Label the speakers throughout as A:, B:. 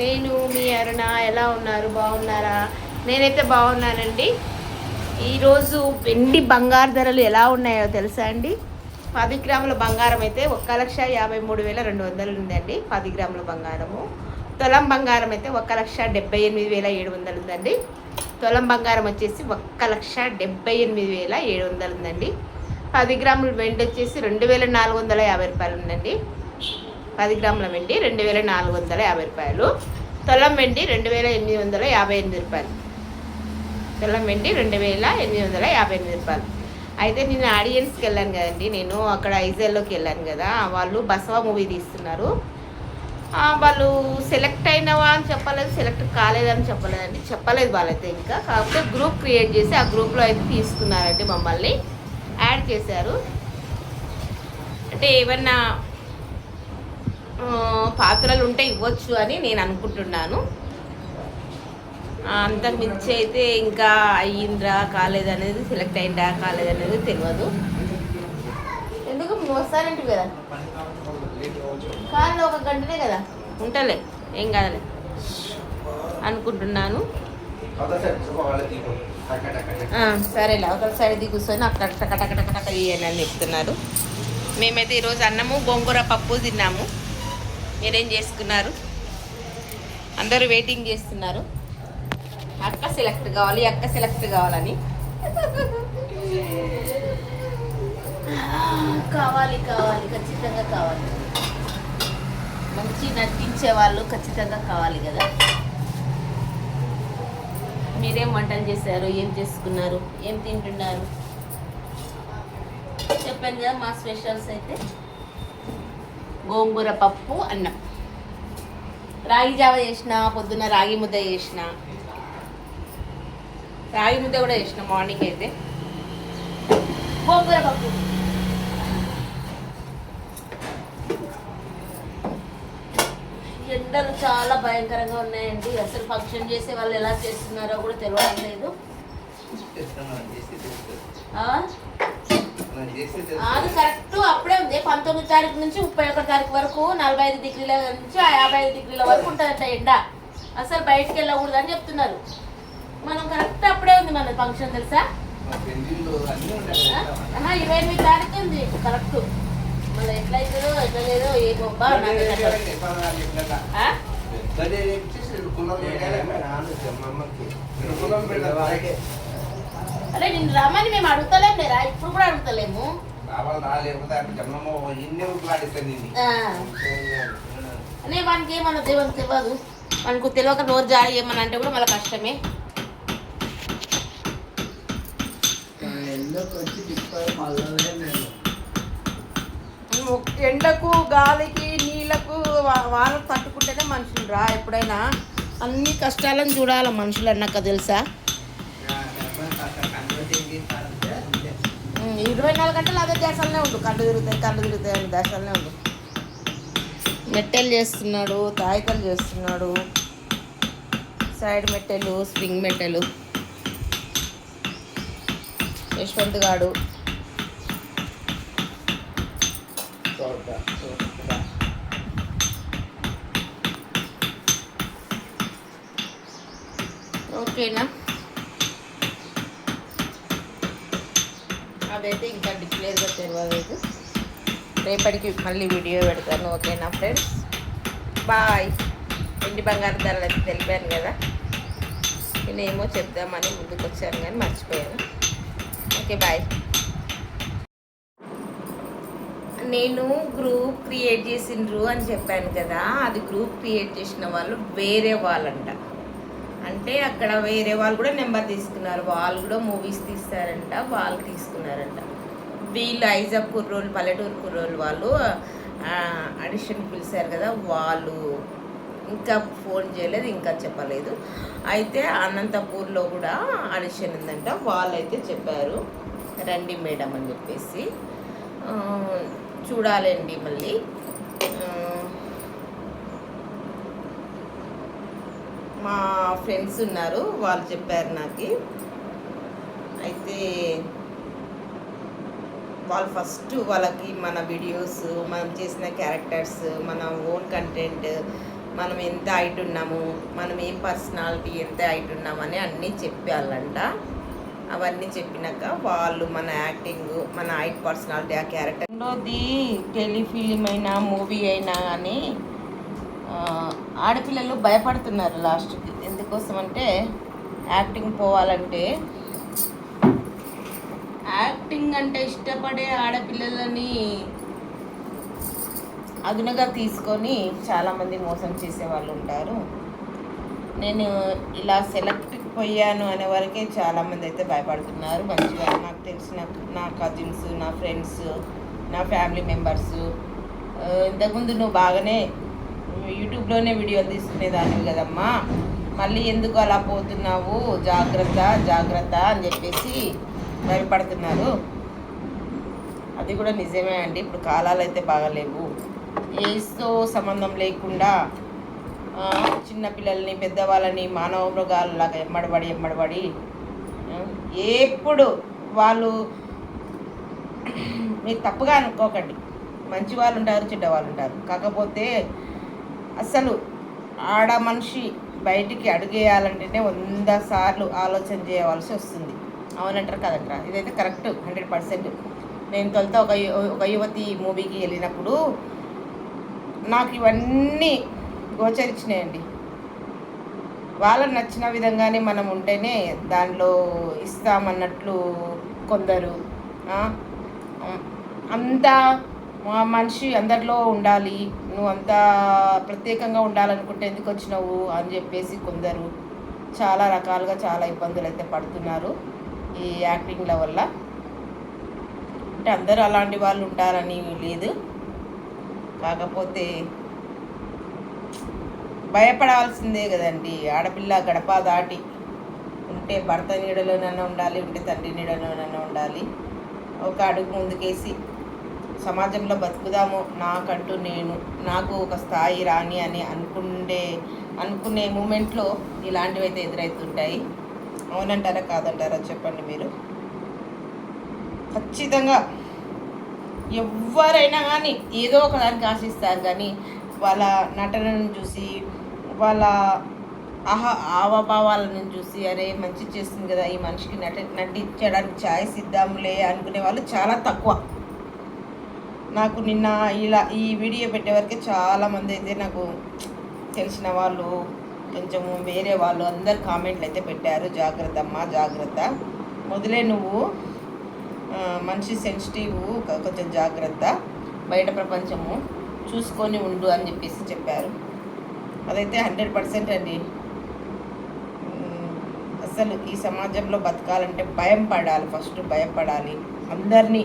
A: నేను మీ అరుణ. ఎలా ఉన్నారు? బాగున్నారా? నేనైతే బాగున్నానండి. ఈరోజు వెండి బంగారు ధరలు ఎలా ఉన్నాయో తెలుసా అండి? 10 గ్రాముల బంగారం అయితే 1,53,200 ఉందండి. 10 గ్రాముల బంగారము. తులం బంగారం అయితే 1,78,700 ఉందండి. తులం బంగారం వచ్చేసి 1,78,700 ఉందండి. 10 గ్రాముల వెండి వచ్చేసి 2,450 రూపాయలు ఉందండి. 10 గ్రాముల వెండి 2,450 రూపాయలు. తులం వెండి 2,858 రూపాయలు. తులం వెండి 2,858 రూపాయలు. అయితే నేను ఆడియన్స్కి వెళ్ళాను కదండి, నేను అక్కడ ఐజెల్లోకి వెళ్ళాను కదా, వాళ్ళు బసవా మూవీ తీస్తున్నారు. వాళ్ళు సెలెక్ట్ అయినవా అని చెప్పలేదు, సెలెక్ట్ కాలేదని చెప్పలేదండి, చెప్పలేదు వాళ్ళైతే. ఇంకా కాకపోతే గ్రూప్ క్రియేట్ చేసి ఆ గ్రూప్లో అయితే తీసుకున్నారండి, మమ్మల్ని యాడ్ చేశారు. అంటే ఏమన్నా పాత్రలు ఉంటే ఇవ్వచ్చు అని నేను అనుకుంటున్నాను. అంతకు మించి అయితే ఇంకా అయ్యిండ్రా కాలేదనేది, సెలెక్ట్ అయిందా కాలేదనేది తెలియదు. ఎందుకు వస్తానంటే కదా, కానీ 1 గంటనే కదా ఉంటలే, ఏం కాదలే అనుకుంటున్నాను. సరేలే, అవతల సైడ్ కూర్చొని అక్కడ టకటకటకటక ఇయ్యనని చెప్తున్నారు. మేమైతే ఈరోజు అన్నము గోంగూర పప్పు తిన్నాము. మీరేం చేసుకున్నారు? అందరూ వెయిటింగ్ చేస్తున్నారు, అక్క సెలెక్ట్ కావాలి, అక్క సెలెక్ట్ కావాలని. కావాలి కావాలి, ఖచ్చితంగా కావాలి. మంచి నటించే వాళ్ళు ఖచ్చితంగా కావాలి కదా. మీరేం వంటలు చేశారు? ఏం చేసుకున్నారు? ఏం తింటున్నారు? చెప్పాను కదా, మా స్పెషల్స్ అయితే గోంగూర పప్పు, అన్నం, రాగి జావ చేసిన, పొద్దున్న రాగి ముద్ద చేసిన, రాగి ముద్ద కూడా చేసిన మార్నింగ్. అయితే గోంగూర పప్పు. ఎండలు చాలా భయంకరంగా ఉన్నాయండి. అసలు ఫంక్షన్ చేసే వాళ్ళు ఎలా చేస్తున్నారో కూడా తెలియడం లేదు. అది కరెక్ట్ అప్పుడే ఉంది. 19 తారీఖు నుంచి 31 తారీఖు వరకు 45 డిగ్రీల నుంచి 55 డిగ్రీల వరకు ఉంటుందంట ఎండ. అసలు బయటికి వెళ్ళకూడదు అని చెప్తున్నారు. మనం కరెక్ట్ అప్పుడే ఉంది మన ఫంక్షన్, తెలుసా? 28 తారీఖు ఉంది కరెక్ట్. మళ్ళీ ఎట్లా అవుతుందో ఎట్లా లేదో ఏ గొప్ప. అరే నిన్ను రమ్మని మేము అడుగుతలేము లేరా, ఇప్పుడు కూడా అడుగుతలేము. అనే వానికి ఏమన్నా దేవునికి తెలియదు, మనకు తెలియక రోజు జాలి ఏమని అంటే కూడా మళ్ళీ కష్టమే. ఎండకు గాలికి నీళ్ళకు వానకు తట్టుకుంటేనే మనుషులు రా. ఎప్పుడైనా అన్ని కష్టాలను చూడాలి మనుషులు అన్నాక, తెలుసా? 24 గంటలు అదే దేశాలనే ఉండు, కళ్ళు తిరుగుతాయి అని దేశాలనే ఉండు. మెట్టెలు చేస్తున్నాడు, తాయితలు చేస్తున్నాడు, సైడ్ మెట్టెలు, స్ప్రింగ్ మెట్టెలు. యశ్వంత్ గాడు ఓకేనా? అదైతే ఇంకా డిక్లేర్గా తెలియలేదు. రేపటికి మళ్ళీ వీడియో పెడతాను. ఓకేనా ఫ్రెండ్స్? బాయ్. వెండి బంగారు ధరలు అయితే తెలిపాను కదా, నేనేమో చెప్దామని ముందుకు వచ్చాను కానీ మర్చిపోయాను. Okay bye. నేను గ్రూప్ క్రియేట్ చేసిండ్రు అని చెప్పాను కదా, అది గ్రూప్ క్రియేట్ చేసిన వాళ్ళు వేరే వాళ్ళంట. అంటే అక్కడ వేరే వాళ్ళు కూడా నెంబర్ తీసుకున్నారు, వాళ్ళు కూడా మూవీస్ తీస్తారంట, వాళ్ళు తీసుకున్నారంట. వీళ్ళు ఐజాబ్ కుర్రోళ్ళు, పల్లెటూరు కుర్రోళ్ళు వాళ్ళు ఆడిషన్కి పిలిచారు కదా, వాళ్ళు ఇంకా ఫోన్ చేయలేదు, ఇంకా చెప్పలేదు. అయితే అనంతపూర్లో కూడా ఆడిషన్ ఉందంట, వాళ్ళైతే చెప్పారు రండి మేడం అని చెప్పేసి. చూడాలండి మళ్ళీ. మా ఫ్రెండ్స్ ఉన్నారు, వాళ్ళు చెప్పారు నాకు. అయితే వాళ్ళు ఫస్ట్ వాళ్ళకి మన వీడియోస్, మనం చేసిన క్యారెక్టర్స్, మన ఓన్ కంటెంట్, మనం ఎంత హైట్ ఉన్నాము, మనం ఏం పర్సనాలిటీ ఎంత హైట్ ఉన్నామని అన్నీ చెప్పాలంట. అవన్నీ చెప్పినాక వాళ్ళు మన యాక్టింగ్, మన హైట్, పర్సనాలిటీ, ఆ క్యారెక్టర్లోది టెలిఫిలిం అయినా మూవీ అయినా కానీ ఆడపిల్లలు భయపడుతున్నారు లాస్ట్కి. ఎందుకోసం అంటే యాక్టింగ్ పోవాలంటే, యాక్టింగ్ అంటే ఇష్టపడే ఆడపిల్లలని అదునుగా తీసుకొని చాలామంది మోసం చేసే వాళ్ళు ఉంటారు. నేను ఇలా సెలెక్ట్కి పోయాను అనే వరకే చాలామంది అయితే భయపడుతున్నారు. మంచిగా నాకు తెలిసిన నా కజిన్స్, నా ఫ్రెండ్స్, నా ఫ్యామిలీ మెంబర్స్, ఇంతకుముందు నువ్వు బాగానే యూట్యూబ్లోనే వీడియోలు తీసుకునేదానివి కదమ్మా, మళ్ళీ ఎందుకు అలా పోతున్నావు, జాగ్రత్త జాగ్రత్త అని చెప్పేసి భయపడుతున్నారు. అది కూడా నిజమే అండి. ఇప్పుడు కాలాలు అయితే బాగాలేవు. ఏజ్తో సంబంధం లేకుండా చిన్నపిల్లల్ని, పెద్దవాళ్ళని మానవ మృగాలలాగా ఎమ్మడబడి ఎప్పుడు వాళ్ళు, మీరు తప్పుగా అనుకోకండి, మంచి వాళ్ళు ఉంటారు, చెడ్డవాళ్ళు ఉంటారు. కాకపోతే అసలు ఆడ మనిషి బయటికి అడుగేయాలంటేనే 100 సార్లు ఆలోచన చేయవలసి వస్తుంది. అవునంటారు కదంటారా? ఇదైతే కరెక్ట్ 100%. నేను తొలుత ఒక యువతి మూవీకి వెళ్ళినప్పుడు నాకు ఇవన్నీ గోచరించినాయండి. వాళ్ళకి నచ్చిన విధంగానే మనం ఉంటేనే దానిలో ఇస్తామన్నట్లు కొందరు, అంతా మనిషి అందరిలో ఉండాలి, నువ్వు అంతా ప్రత్యేకంగా ఉండాలనుకుంటే ఎందుకు వచ్చినావు అని చెప్పేసి కొందరు చాలా రకాలుగా చాలా ఇబ్బందులు అయితే పడుతున్నారు ఈ యాక్టింగ్ల వల్ల. అంటే అందరూ అలాంటి వాళ్ళు ఉంటారని లేదు, కాకపోతే భయపడాల్సిందే కదండి. ఆడపిల్ల గడప దాటి ఉంటే భర్త నీడలోనైనా ఉండాలి, ఉంటే తండ్రి నీడలోనైనా ఉండాలి. ఒక అడుగు ముందుకేసి సమాజంలో బతుకుదాము, నాకంటూ నేను, నాకు ఒక స్థాయి రాని అని అనుకునే మూమెంట్లో ఇలాంటివి అయితే ఎదురవుతుంటాయి. అవునంటారా కాదంటారా చెప్పండి మీరు. ఖచ్చితంగా ఎవరైనా కానీ ఏదో ఒక దానికి ఆశిస్తారు, కానీ వాళ్ళ నటనను చూసి, వాళ్ళ హావభావాలను చూసి, అరే మంచి చేస్తుంది కదా ఈ మనిషికి నటించడానికి ఛాయిస్ ఇద్దాంలే అనుకునే వాళ్ళు చాలా తక్కువ. నాకు నిన్న ఇలా ఈ వీడియో పెట్టేవరకే చాలామంది అయితే నాకు తెలిసిన వాళ్ళు, కొంచెము వేరే వాళ్ళు అందరు కామెంట్లు అయితే పెట్టారు, జాగ్రత్త అమ్మా జాగ్రత్త, మొదలే నువ్వు మనిషి సెన్సిటివ్, కొంచెం జాగ్రత్త, బయట ప్రపంచము చూసుకొని ఉండు అని చెప్పేసి చెప్పారు. అదైతే 100% అండి. అసలు ఈ సమాజంలో బతకాలంటే భయం పడాలి, ఫస్ట్ భయపడాలి, అందరినీ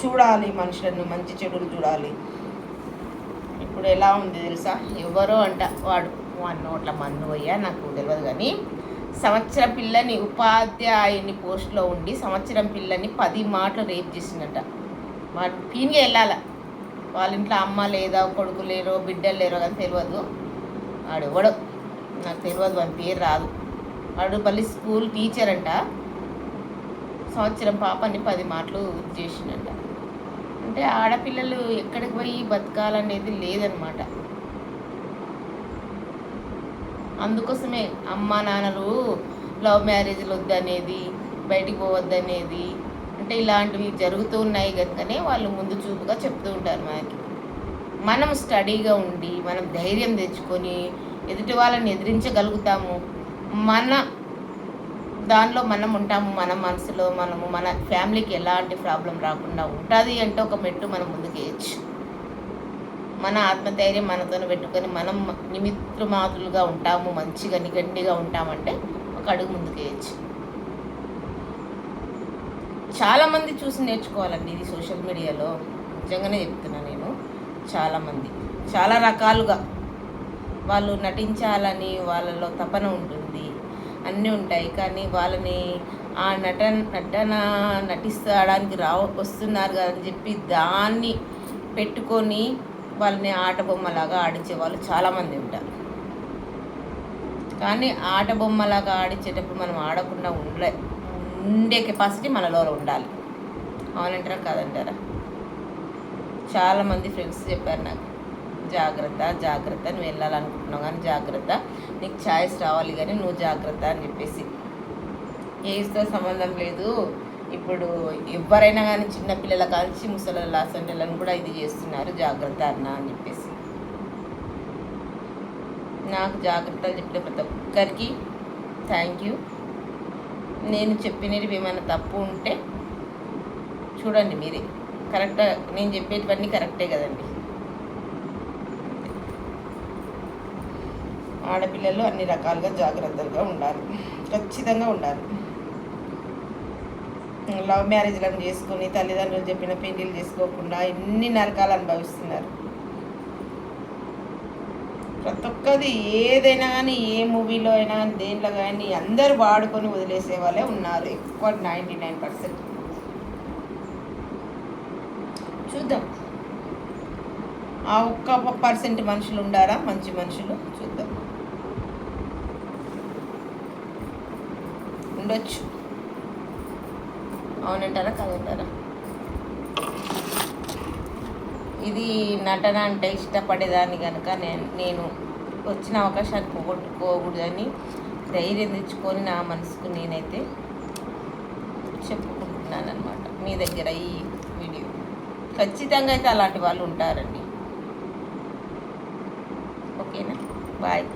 A: చూడాలి, మనుషులను మంచి చెడులు చూడాలి. ఇప్పుడు ఎలా ఉంది తెలుసా, ఎవరో అంట వాడు 1 నోట్ల మందు పోయా నాకు తెలియదు, కానీ సంవత్సరం పిల్లని ఉపాధ్యాయుని పోస్ట్లో ఉండి సంవత్సరం పిల్లని 10 మాటలు రేప్ చేసిందట. వాడు పీన్గా వెళ్ళాల, వాళ్ళ ఇంట్లో అమ్మ లేదా, కొడుకు లేరో, బిడ్డలు లేరో కానీ తెలియదు. వాడు ఎవడో నాకు తెలియదు, వాడి పేరు రాదు. వాడు మళ్ళీ స్కూల్ టీచర్ అంట, సంవత్సరం పాపని 10 మాటలు చేసిందంట. అంటే ఆడపిల్లలు ఎక్కడికి పోయి బతకాలనేది లేదనమాట. అందుకోసమే అమ్మా నాన్నలు లవ్ మ్యారేజ్లు వద్దనేది, బయటికి పోవద్దనేది, అంటే ఇలాంటివి జరుగుతూ ఉన్నాయి కనుకనే వాళ్ళు ముందు చూపుగా చెప్తూ ఉంటారు మనకి. మనం స్టడీగా ఉండి, మనం ధైర్యం తెచ్చుకొని ఎదుటి వాళ్ళని ఎదిరించగలుగుతాము, మన దానిలో మనం ఉంటాము, మన మనసులో మనము, మన ఫ్యామిలీకి ఎలాంటి ప్రాబ్లం రాకుండా ఉంటుంది అంటే ఒక మెట్టు మనం ముందుకు వేయచ్చు. మన ఆత్మధైర్యం మనతో పెట్టుకొని మనం నిమిత్రమాతులుగా ఉంటాము, మంచిగా నిగండిగా ఉంటామంటే ఒక అడుగు ముందుకు వేయచ్చు. చాలామంది చూసి నేర్చుకోవాలండి ఇది సోషల్ మీడియాలో, నిజంగానే చెప్తున్నా నేను. చాలామంది చాలా రకాలుగా వాళ్ళు నటించాలని వాళ్ళలో తపన ఉంటుంది, అన్నీ ఉంటాయి, కానీ వాళ్ళని ఆ నటించడానికి వస్తున్నారు కదా అని చెప్పి దాన్ని పెట్టుకొని వాళ్ళని ఆట బొమ్మలాగా ఆడించే వాళ్ళు చాలామంది ఉంటారు. కానీ ఆట బొమ్మలాగా ఆడించేటప్పుడు మనం ఆడకుండా ఉండే కెపాసిటీ మనలో ఉండాలి. అవునంటారా కాదంటారా? చాలామంది ఫ్రెండ్స్ చెప్పారు నాకు, జాగ్రత్త జాగ్రత్త, నువ్వు వెళ్ళాలనుకుంటున్నావు కానీ జాగ్రత్త, నీకు ఛాయిస్ రావాలి కానీ నువ్వు జాగ్రత్త అని చెప్పేసి. ఏజ్తో సంబంధం లేదు, ఇప్పుడు ఎవరైనా కానీ చిన్నపిల్లల కాల్చి ముసలి లాసంటలను కూడా ఇది చేస్తున్నారు, జాగ్రత్త అన్న అని చెప్పేసి. నాకు జాగ్రత్తలు చెప్పిన ప్రతి ఒక్కరికి థ్యాంక్ యూ. నేను చెప్పినవి ఏమైనా తప్పు ఉంటే చూడండి మీరే, కరెక్ట్ నేను చెప్పేటివన్నీ కరెక్టే కదండి. ఆడపిల్లలు అన్ని రకాలుగా జాగ్రత్తగా ఉండాలి, ఖచ్చితంగా ఉండాలి. లవ్ మ్యారేజ్లను చేసుకుని తల్లిదండ్రులు చెప్పిన పెళ్ళిళ్ళు చేసుకోకుండా ఎన్ని నరకాలు అనుభవిస్తున్నారు. ప్రతి ఒక్కది ఏదైనా కానీ, ఏ మూవీలో అయినా దేంట్లో కానీ అందరూ వాడుకొని వదిలేసే వాళ్ళే ఉన్నారు, ఎక్కువ 99%. చూద్దాం ఆ ఒక్క % మనుషులు ఉండారా మంచి మనుషులు, చూద్దాం. ఉండొచ్చు, అవునంటారా కాదంటారా? ఇది నటన అంటే ఇష్టపడేదాన్ని కనుక నేను వచ్చిన అవకాశాన్ని పోగొట్టుకోకూడదని ధైర్యం తెచ్చుకొని నా మనసుకు నేనైతే చెప్పుకుంటున్నాను అనమాట మీ దగ్గర ఈ వీడియో. ఖచ్చితంగా అయితే అలాంటి వాళ్ళు ఉంటారండి. ఓకేనా, బాయ్.